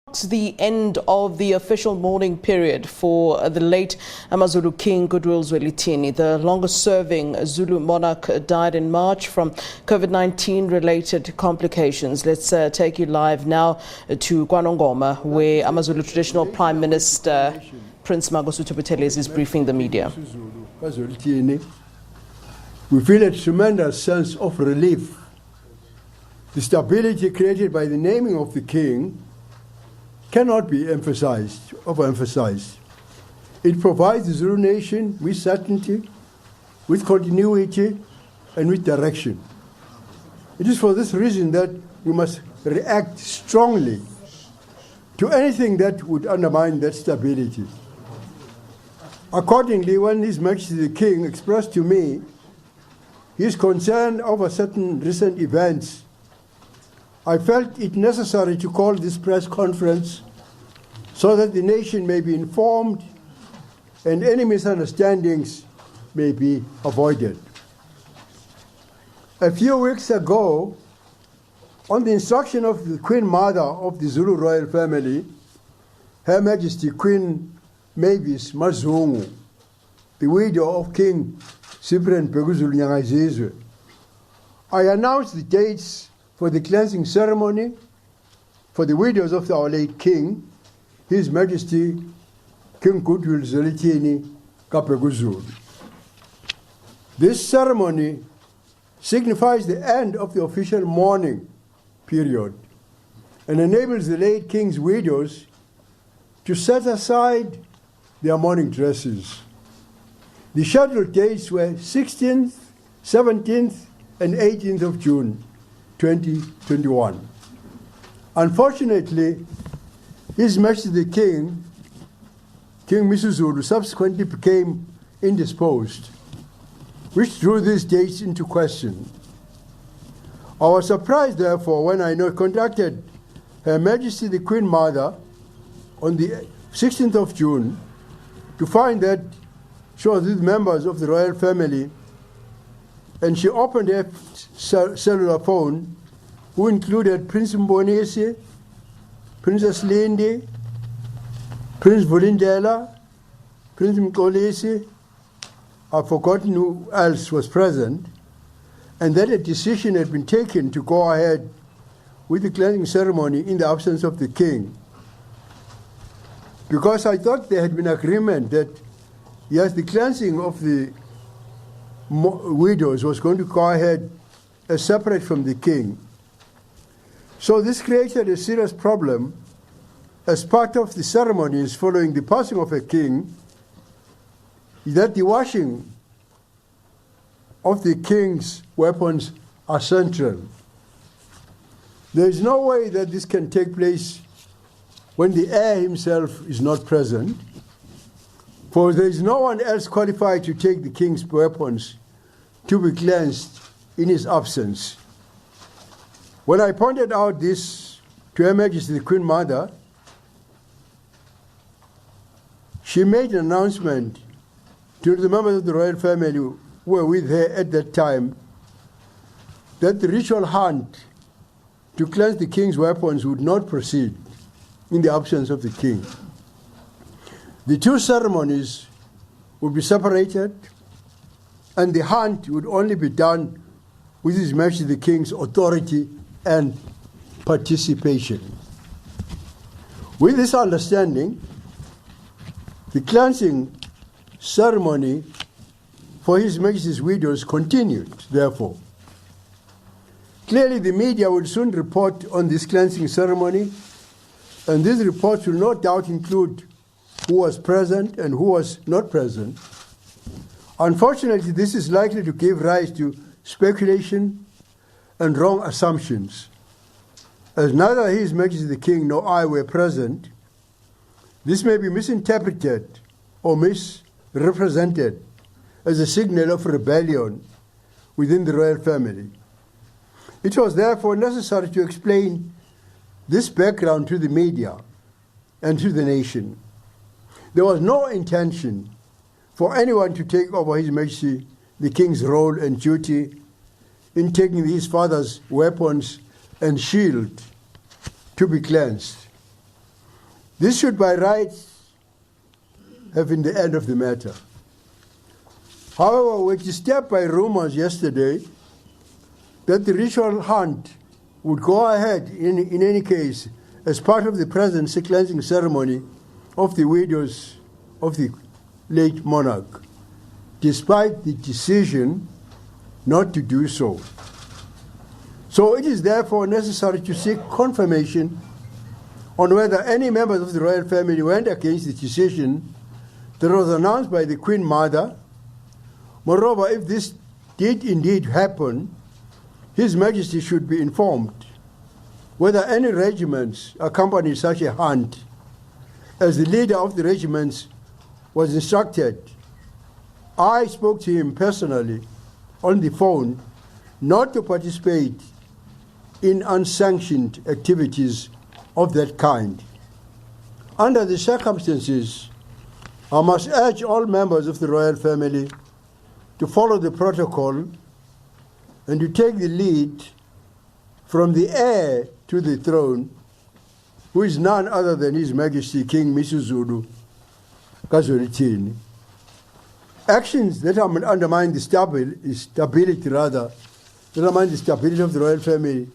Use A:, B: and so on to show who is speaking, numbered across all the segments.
A: It's the end of the official mourning period for the late amaZulu King Goodwill Zwelithini. The longest-serving Zulu monarch died in March from COVID-19 related complications. Let's take you live now to KwaNongoma, where amaZulu traditional Prime Minister Prince Mangosuthu Buthelezi is briefing the media.
B: We feel a tremendous sense of relief. The stability created by the naming of the king cannot be overemphasized. It provides the Zulu nation with certainty, with continuity, and with direction. It is for this reason that we must react strongly to anything that would undermine that stability. Accordingly, when His Majesty the King expressed to me his concern over certain recent events, I felt it necessary to call this press conference so that the nation may be informed and any misunderstandings may be avoided. A few weeks ago, on the instruction of the Queen Mother of the Zulu royal family, Her Majesty Queen Mavis Mazungu, the widow of King Goodwill, I announced the dates for the cleansing ceremony for the widows of our late King, His Majesty King Goodwill Zwelithini Zulu. This ceremony signifies the end of the official mourning period and enables the late King's widows to set aside their mourning dresses. The scheduled dates were 16th, 17th, and 18th of June 2021. Unfortunately, His Majesty the King, King Mangosuthu, subsequently became indisposed, which drew these dates into question. I was surprised, therefore, when I contacted Her Majesty the Queen Mother on the 16th of June to find that she was with members of the royal family, and she opened her cellular phone, who included Prince Mbonisi, Princess Lindy, Prince Vulindela, Prince Mkolisi. I've forgotten who else was present, and that a decision had been taken to go ahead with the cleansing ceremony in the absence of the king. Because I thought there had been agreement that, yes, the cleansing of the widows was going to go ahead as separate from the king. So this created a serious problem as part of the ceremonies following the passing of a king, that the washing of the king's weapons are central. There is no way that this can take place when the heir himself is not present, for there is no one else qualified to take the king's weapons to be cleansed in his absence. When I pointed out this to Her Majesty the Queen Mother, she made an announcement to the members of the royal family who were with her at that time that the ritual hunt to cleanse the king's weapons would not proceed in the absence of the king. The two ceremonies would be separated, and the hunt would only be done with His Majesty the King's authority and participation. With this understanding, the cleansing ceremony for His Majesty's widows continued, therefore. Clearly, the media will soon report on this cleansing ceremony, and these reports will no doubt include who was present and who was not present. Unfortunately, this is likely to give rise to speculation and wrong assumptions. As neither His Majesty the King nor I were present, this may be misinterpreted or misrepresented as a signal of rebellion within the royal family. It was therefore necessary to explain this background to the media and to the nation. There was no intention for anyone to take over His Majesty the King's role and duty in taking his father's weapons and shield to be cleansed. This should by rights have been the end of the matter. However, we were disturbed by rumors yesterday that the ritual hunt would go ahead in any case as part of the present cleansing ceremony of the widows of the late monarch, despite the decision not to do so. So it is therefore necessary to seek confirmation on whether any members of the royal family went against the decision that was announced by the Queen Mother. Moreover, if this did indeed happen, His Majesty should be informed whether any regiments accompanied such a hunt, as the leader of the regiments was instructed. I spoke to him personally on the phone not to participate in unsanctioned activities of that kind. Under the circumstances, I must urge all members of the royal family to follow the protocol and to take the lead from the heir to the throne, who is none other than His Majesty King Mangosuthu Zwelithini. Actions that undermine the stability of the royal family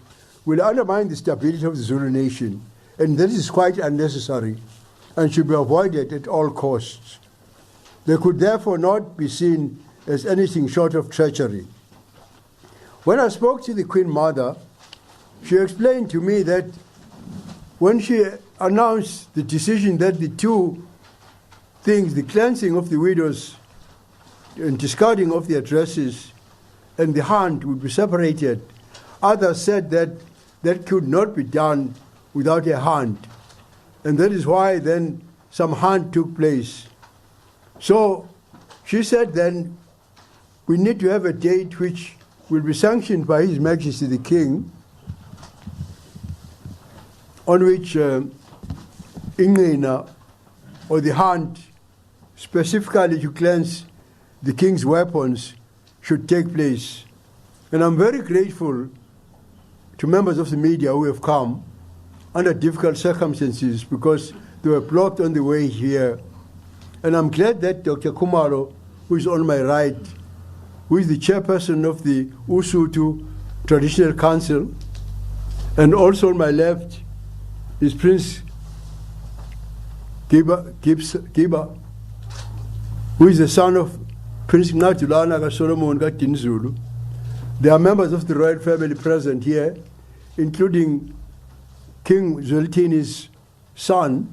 B: will undermine the stability of the Zulu nation, and that is quite unnecessary and should be avoided at all costs. They could therefore not be seen as anything short of treachery. When I spoke to the Queen Mother, she explained to me that when she announced the decision that the two things, the cleansing of the widows and discarding of the addresses and the hunt, would be separated, others said that that could not be done without a hunt. And that is why then some hunt took place. So she said then we need to have a date which will be sanctioned by His Majesty the King, on which Ingina, or the hunt specifically to cleanse the king's weapons, should take place. And I'm very grateful to members of the media who have come under difficult circumstances because they were blocked on the way here. And I'm glad that Dr. Kumalo, who is on my right, who is the chairperson of the Usuthu Traditional Council, and also on my left is Prince Giba, who is the son of Prince Natulana Solomon Zulu. There are members of the royal family present here, including King Zwelithini's son,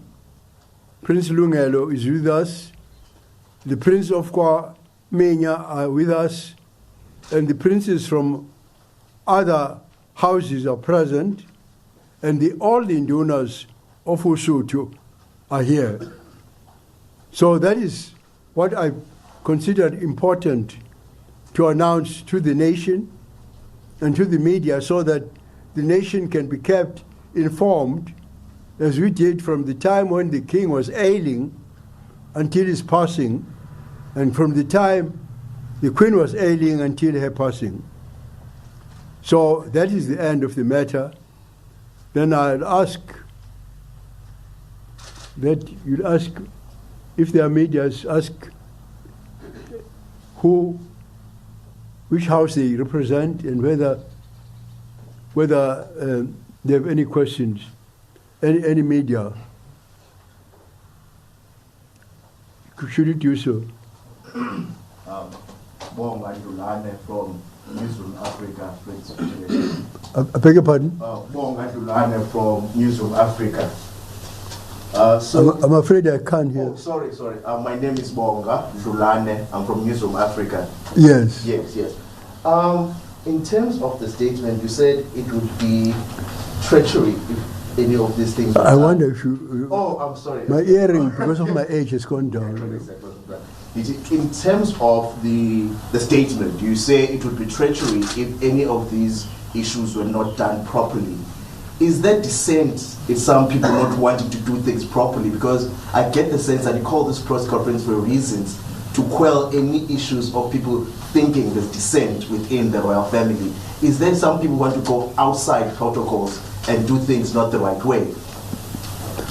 B: Prince Lungelo, is with us. The Prince of KwaNongoma are with us, and the princes from other houses are present, and all the indunas of Usuthu are here. So that is what I considered important to announce to the nation and to the media, so that the nation can be kept informed, as we did from the time when the king was ailing until his passing, and from the time the queen was ailing until her passing. So that is the end of the matter. Then I'll ask that you'll ask, if there are medias, ask which house they represent, and whether they have any questions, any media. Should you do so?
C: Bonga Dulane from Zulu Africa.
B: I beg your pardon?
C: Bonga Dulane from Zulu Africa.
B: I'm afraid I can't hear.
C: Oh, sorry. My name is Bonga Dulane. I'm from Zulu Africa.
B: Yes.
C: Yes. In terms of the statement, you said it would be treachery if any of these things were
B: I
C: done.
B: wonder if you...
C: Oh, I'm sorry.
B: My hearing, because of my age, has gone down.
C: In terms of the statement, you say it would be treachery if any of these issues were not done properly. Is that dissent in some people not wanting to do things properly? Because I get the sense that you call this press conference for reasons to quell any issues of people thinking there's dissent within the royal family. Is there some people want to go outside protocols and do things not the right way?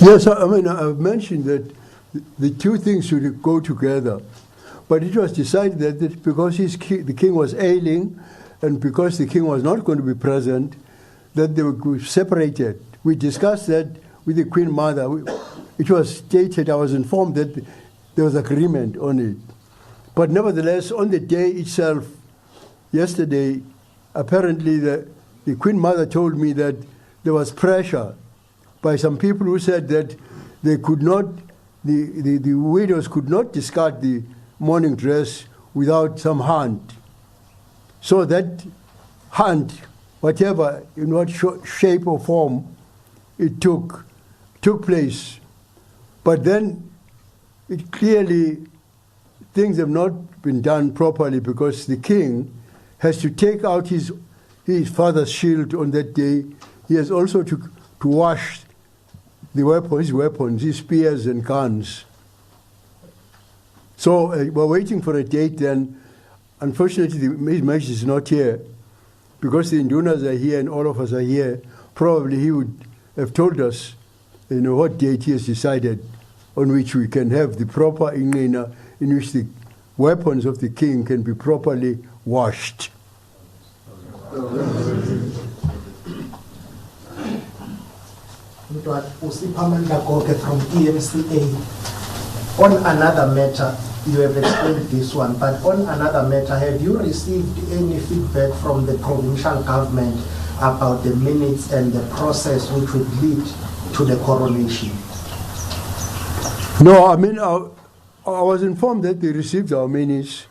B: Yes, I mean, I've mentioned that the two things should go together. But it was decided that because the king was ailing and because the king was not going to be present, that they were separated. We discussed that with the Queen Mother. It was stated, I was informed that there was agreement on it. But nevertheless, on the day itself, yesterday, apparently the Queen Mother told me that there was pressure by some people who said that they could not, the widows could not discard the mourning dress without some hunt. So that hunt, whatever, in what shape or form it took place. But then it clearly, things have not been done properly because the king has to take out his father's shield on that day. He has also to wash his weapons, his spears and guns. So we're waiting for a date then. Unfortunately, His Majesty is not here. Because the Indunas are here and all of us are here, probably he would have told us, what date he has decided on which we can have the proper ingena in which the weapons of the king can be properly washed.
D: From EMCA. On another matter, you have explained this one, but on another matter, have you received any feedback from the provincial government about the minutes and the process which would lead to the coronation?
B: No, I mean, I was informed that they received our minutes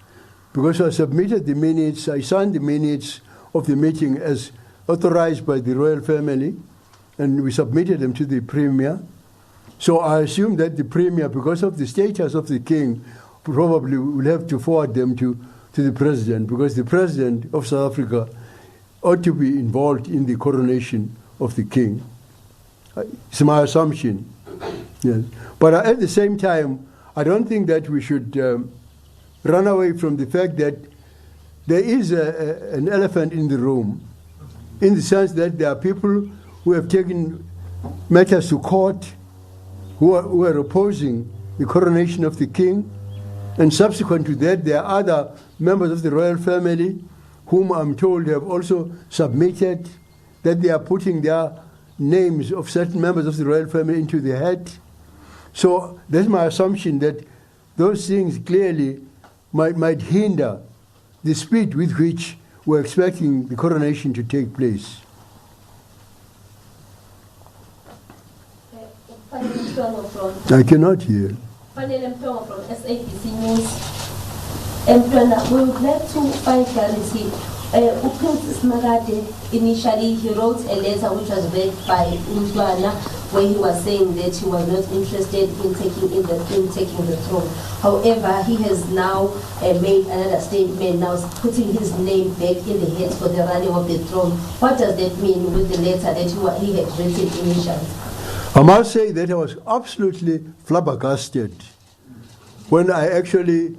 B: because I submitted the minutes, I signed the minutes of the meeting as authorized by the royal family, and we submitted them to the Premier. So I assume that the Premier, because of the status of the king, probably will have to forward them to the President, because the President of South Africa ought to be involved in the coronation of the king. It's my assumption. Yes. But at the same time, I don't think that we should run away from the fact that there is an elephant in the room, in the sense that there are people who have taken matters to court, who are opposing the coronation of the king. And subsequent to that, there are other members of the royal family whom I'm told have also submitted that they are putting their names of certain members of the royal family into the hat. So that's my assumption that those things clearly might hinder the speed with which we're expecting the coronation to take place. I cannot hear.
E: From SABC News. We would like to find clarity. Prince Magade, initially he wrote a letter which was read by Ndwana, where he was saying that he was not interested in taking the throne. However, he has now made another statement, now putting his name back in the head for the running of the throne. What does that mean with the letter that he had written initially?
B: I must say that I was absolutely flabbergasted when I actually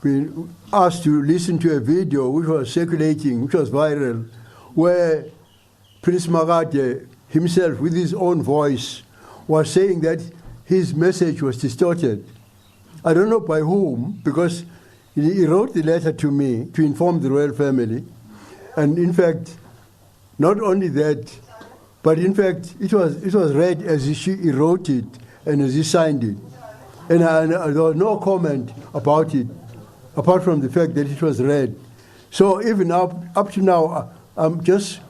B: been asked to listen to a video which was circulating, which was viral, where Prince Magade himself, with his own voice, was saying that his message was distorted. I don't know by whom, because he wrote the letter to me to inform the royal family. And in fact, not only that, but in fact, it was read as he wrote it and as he signed it. And there was no comment about it, apart from the fact that it was read. So even up to now, I'm just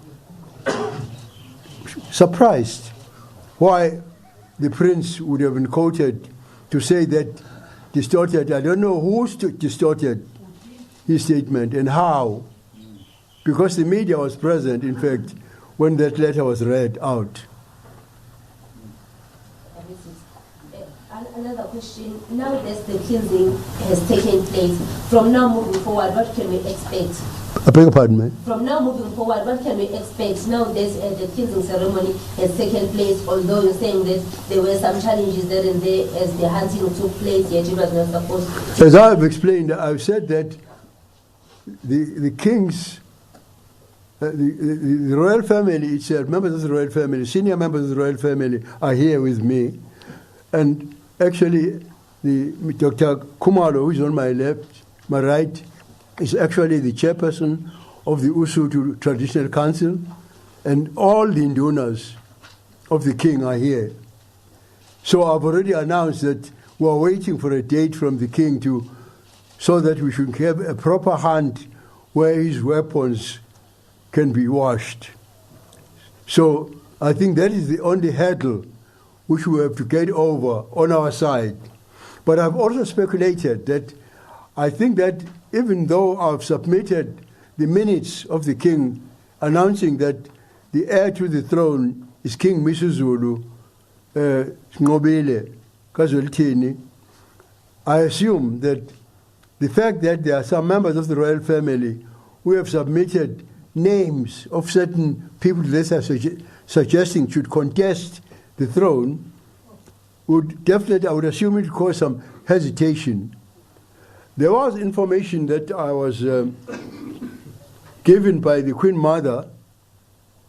B: surprised why the prince would have been quoted to say that distorted. I don't know who distorted his statement and how, because the media was present, in fact, when that letter was read out.
E: Another question. Now that the cleansing has taken place, from now moving forward, what can we expect?
B: I beg your pardon, ma'am?
E: From now moving forward, what can we expect now that the cleansing ceremony has taken place, although you're saying that there were some challenges there and there as the hunting took place, yet it was not supposed to?
B: As I've explained, I've said that the king's the royal family itself, members of the royal family, senior members of the royal family are here with me. And actually, Dr. Kumalo, who is on my left, my right, is actually the chairperson of the Usuthu Traditional Council, and all the indunas of the king are here. So I've already announced that we're waiting for a date from the king so that we should have a proper hunt where his weapons can be washed. So I think that is the only hurdle which we have to get over on our side. But I've also speculated that I think that even though I've submitted the minutes of the king announcing that the heir to the throne is King Mangosuthu Buthelezi Zwelithini, I assume that the fact that there are some members of the royal family who have submitted names of certain people that are suggesting should contest the throne would definitely, I would assume, it cause some hesitation. There was information that I was given by the Queen Mother,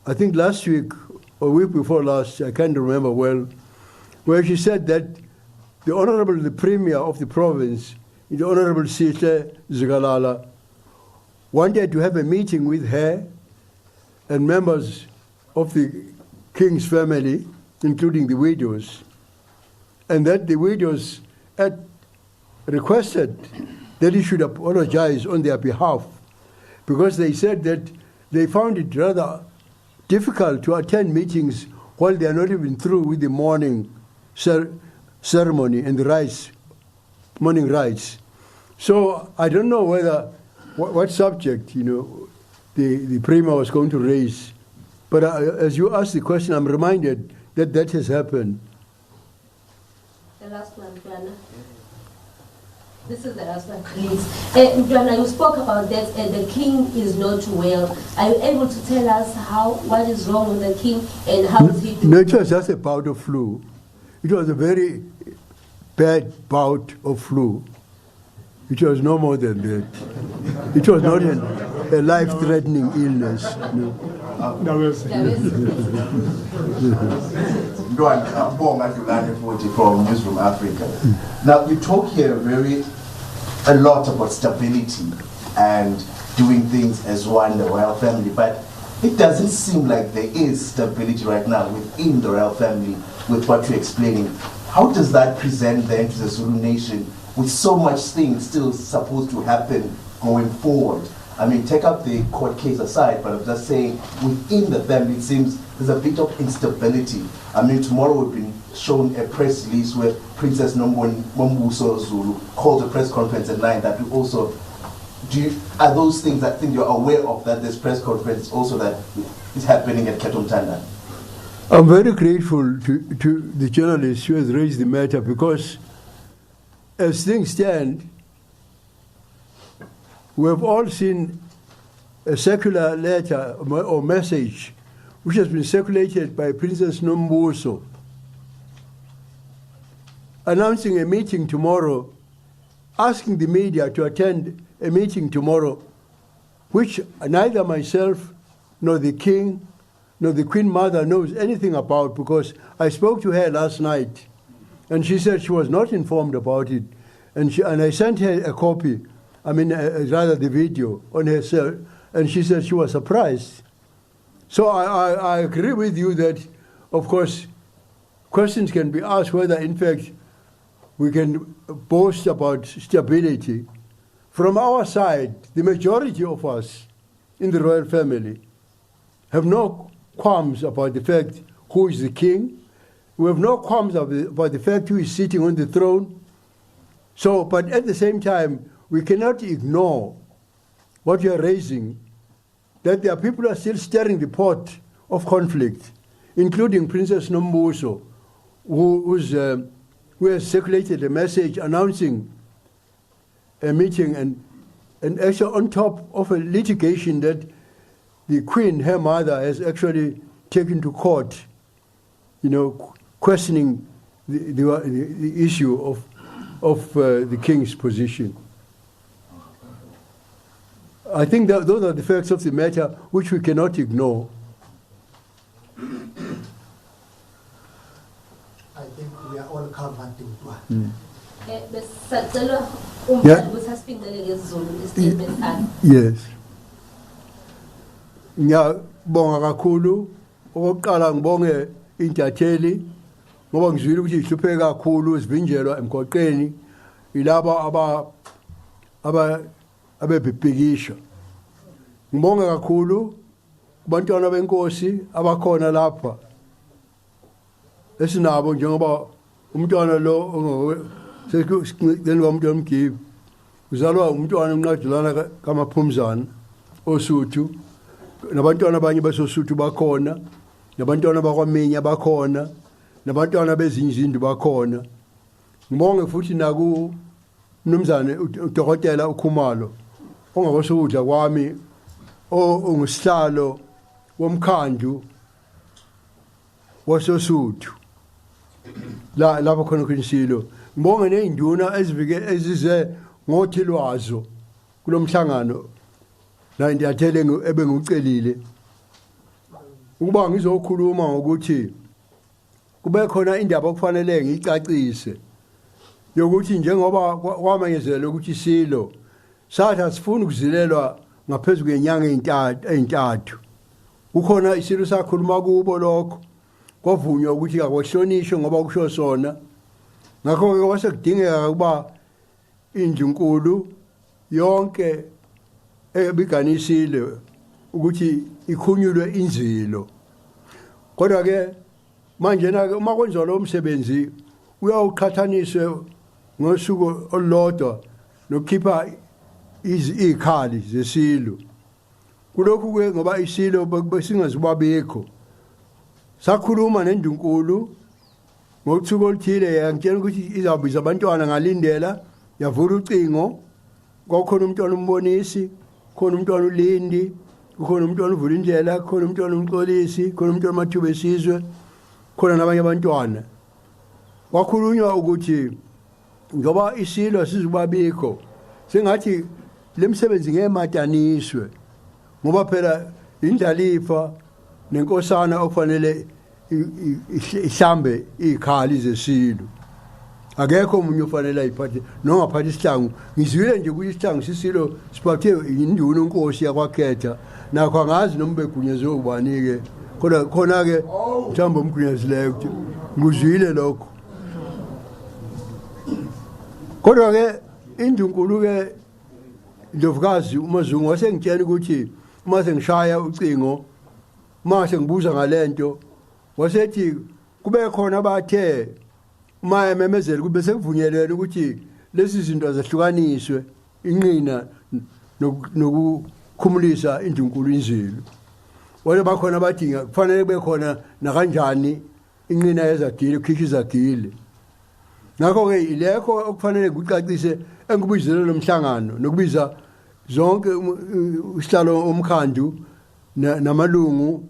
B: I think last week or week before last, I can't remember well, where she said that the Premier of the province, the Honorable Sihle Zikalala, wanted to have a meeting with her and members of the king's family, including the widows, and that the widows had requested that he should apologize on their behalf, because they said that they found it rather difficult to attend meetings while they are not even through with the mourning ceremony and the morning rites. So I don't know what subject, the Premier was going to raise. But as you asked the question, I'm reminded that that has happened.
E: The last one, Mtwana. This is the last one, please. Mtwana, you spoke about that the king is not well. Are you able to tell us what is wrong with the king and how is he doing?
B: No, it was just a bout of flu. It was a very bad bout of flu. It was no more than that. It was not a life-threatening illness. No.
C: From Newsroom Africa. Now, you talk here a lot about stability and doing things as one, the royal family, but it doesn't seem like there is stability right now within the royal family with what you're explaining. How does that present then to the Zulu nation with so much things still supposed to happen going forward? I mean, take up the court case aside, but I'm just saying within the family it seems there's a bit of instability. I mean, tomorrow we've been shown a press release where Princess Mangosuthu Zulu called a press conference at 9 that we also, are those things that I think you're aware of, that this press conference also that is happening at Ketomtanda?
B: I'm very grateful to the journalist who has raised the matter, because as things stand, we have all seen a circular letter or message which has been circulated by Princess Nombuso announcing a meeting tomorrow, asking the media to attend a meeting tomorrow, which neither myself nor the king nor the Queen Mother knows anything about, because I spoke to her last night and she said she was not informed about it, and I sent her a copy, rather the video on her cell, and she said she was surprised. So I agree with you that, of course, questions can be asked whether, in fact, we can boast about stability. From our side, the majority of us in the royal family have no qualms about the fact who is the king. We have no qualms about the fact who is sitting on the throne. So, but at the same time, we cannot ignore what you are raising, that there are people who are still stirring the pot of conflict, including Princess Nombuso, who has circulated a message announcing a meeting and actually on top of a litigation that the Queen, her mother, has actually taken to court, questioning the issue of the king's position. I think that those are the facts of the matter which we cannot ignore.
D: I think we are all covered in one.
B: Yes. Ngiyabonga kakhulu okokuqala ngibonge intatheli ngoba ngizwile ukuthi ihlupheke kakhulu isivinjelwa emgoqweni ilaba abebhibhikisha. Ngibonge kakhulu kubantwana benkosi abakhona lapha esinabo njengoba umntwana lo sekusicela umntwana omgibe uzalwa umntwana omncadulana kamaphumzana oSuthu nabantwana abanye basoSuthu bakhona nabantwana bakwaMenya bakhona nabantwana bezinye izindlu bakhona. Ngibonge futhi naku mnumzane uDokotela uKhumalo ongabosokudla kwami ongusihlalo womkhandlu wasoSuthu lapho khona kunisilo. Ngibonge neinduna ezize ngothi lwazo kulomhlangano la ndiyathele ebengucelile ukuba ngizokhuluma ngokuthi kube khona indaba okufanele ngicacise yokuthi njengoba kwamanyezela ukuthi isilo sathi asifuni ukuzilelwa ngaphezulu kwenyanga ezintathu. Ukhona isilo sakhuluma kubo lokho kwavunywa ukuthi akwahlonishwe ngoba kusho sona. Ngakho-ke kwasekudingeka ukuba indlunkulu yonke ebiganisile ukuthi ikhunyulwe inzilo. Kodwa-ke manje uma kwenziwa lo msebenzi uyawuqhathaniswe ngosuku olulodwa nokukhipha izikhali zesilo. Kulokhu-ke ngoba isilo besingazibabikho sakhuluma nendunkulu ngosuku oluthile yangitshela ukuthi izawubiza abantwana ngalindela yavula ucingo. Kwakukhona umntwana umbonisi, khona umntwana ulindi, kukhona umntwana uvula indlela, khona umntwana umxolisi, khona umntwana amathuba esizwe, khona nabanye abantwana. Kwakhulunywa ukuthi ngoba isilo sizubabikho sengathi lemsebenzi ngemataniswe ngoba phela indlalifa nenkosana okufanele ihlambe izikhali zesilo. Akekho umunye ufanele ayiphathe nongaphatha isihlangu. Ngizwile nje ukuthi isihlangu sisilo siphathe induna unkosi yakwakhetha nakho angazi noma begunyezwe ubani-ke kodwa khona-ke mhlawumbe omgunyazileyo ukuthi nguzwile lokho. Kodwa-ke indunkulu-ke Ndlovukazi uMazungu wasengitshela ukuthi uma sengishaya ucingo uma sengibuza ngalento wasethi kube khona abathe uma ememezela kube sekuvunyelwe ukuthi lezi zinto zahlukaniswe inqina nokukhumulisa indunkulu inzilo. Wale bakhona badinga kufanele kube khona nakanjani inqina yezagile ukukhishwa izagile. Ngakho-ke ilekho okufanele kucacise engikubizele lo mhlangano nokubiza zonke usihlalo omkhandlu namalungu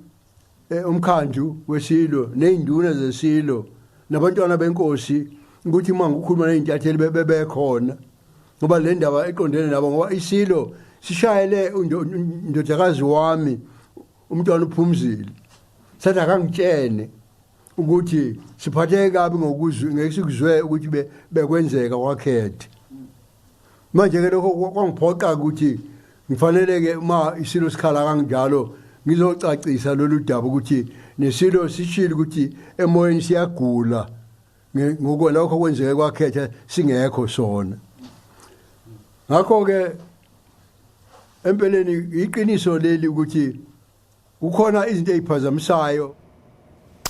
B: omkhandlu wesilo neinduna zesilo nabantwana benkosi ukuthi uma ngikhuluma nezintatheli bebekhona ngoba le ndaba eqondene nabo ngoba isilo sishayele indodakazi wami umntwana uphumzile sathi akangitshene ukuthi siphatheke kabi ngesikuzwe ukuthi bekwenzeka kwakhethe. Manje-ke lokho kwangiphoqa ukuthi ngifanele-ke uma isilo sikhala kanjalo ngizocacisa lolu daba ukuthi nesilo sishilo ukuthi emoyeni siyagula ngokulokho kwenzeke kwakhetha singekho sona. Ngakho-ke empeleni iqiniso leli ukuthi kukhona izinto eziphazamisayo.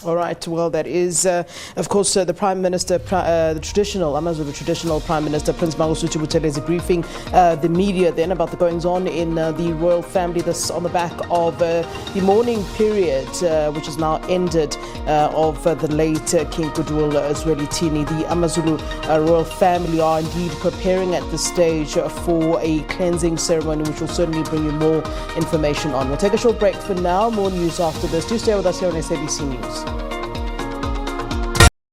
A: All right, well, that is, of course, the Prime Minister, the traditional, amaZulu traditional Prime Minister, Prince Mangosuthu Buthelezi, briefing the media then about the goings-on in the royal family. This on the back of the mourning period, which is now ended, of the late King Goodwill Zwelithini. The amaZulu royal family are indeed preparing at this stage for a cleansing ceremony, which will certainly bring you more information on. We'll take a short break for now. More news after this. Do stay with us here on SABC News.